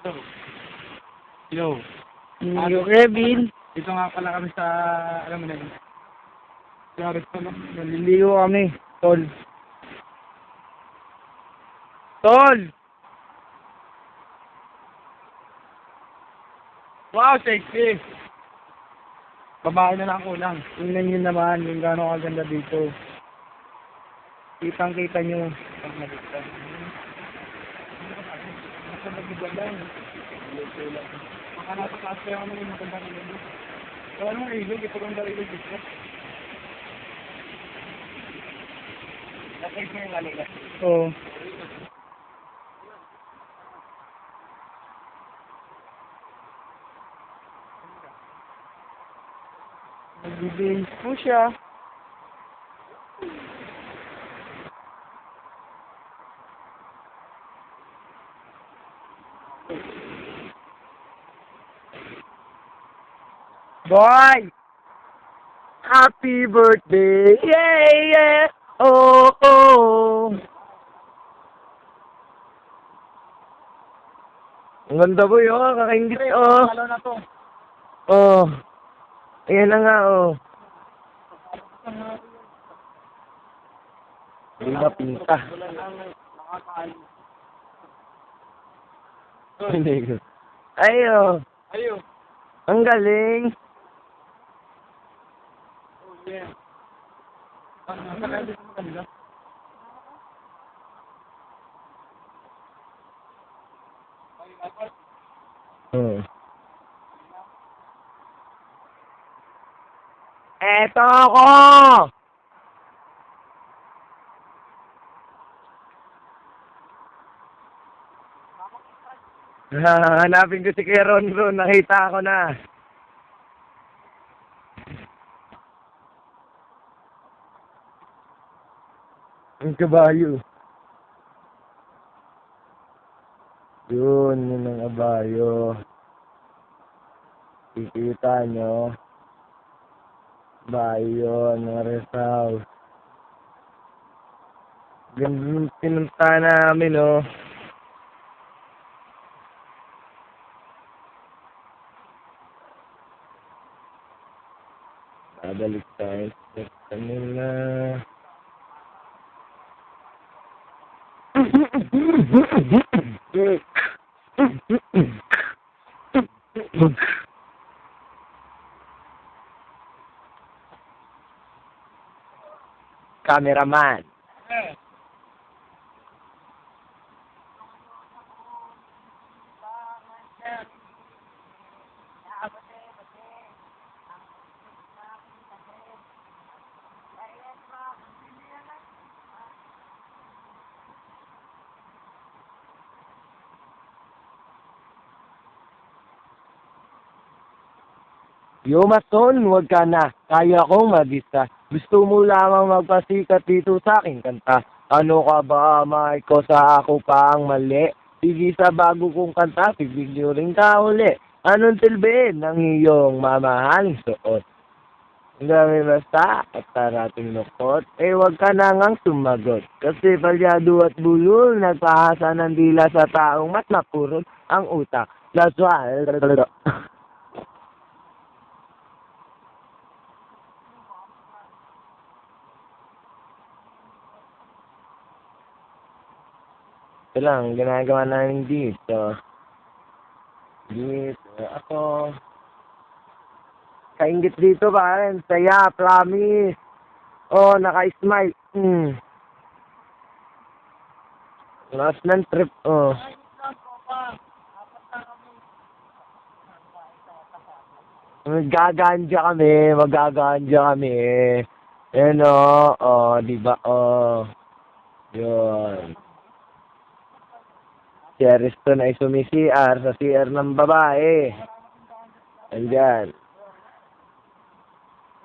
Yo. Yo, Kevin. Dito nga pala kami sa, alam mo na yun. Sa restaurant. Naliligo kami. Tol. Tol! Wow, sexy! Babae na lang kulang. Tingnan nyo naman kung gaano kaganda dito. Kitang-kita nyo. Ang nalita. Nasa nagiganda yun. Baka nasa taas kaya ako naman magandang ilog. So anong ilog? Ito ganda ilog dito. Nasay ko yung lalila. Oo. Nagbibihis po siya. Boy! Happy birthday! Yeah, yeah! Oh, oh! Ang ganda boy, oh. Kakaingit, oh. Halo na to. Oh. Ayan na nga, oh. Hindi na pinta. Ay, oh. Ayo. Ang galing. Oh yeah. Nasa kaya dito maganda. Hmm. Eto ako! Hanapin ko si Kuya Ron. Nakita ko na. Ang kabayo. Yun ang kabayo. Kikita nyo. Bayo ng rest house. Ganda ng pinunta namin, oh. Babalik tayo sa kanila. Cameraman. Yo, Mason, wag ka na. Kaya kong magista. Gusto mo lamang magpasikat dito sa aking kanta. Ano ka ba, may ko sa ako pa ang mali? Sige sa bago kong kanta, pibigyo rin ka uli. Anong tilbihin ng iyong mamahaling suot? Ang dami basta at tarating lukot, wag ka na ngang sumagot. Kasi palyado at bulol, nagpahasa ng dila sa taong mas napurot ang utak. That's why... Ito lang, ginagawa namin dito. Dito, ako. Kaingit dito ba? Saya, promise. Oh, naka-smile. Last ng trip, oh. Magaganja kami. Yan, oh, diba, oh. Yun. Si Ariston ay sumi-CR sa CR ng babae. Andyan.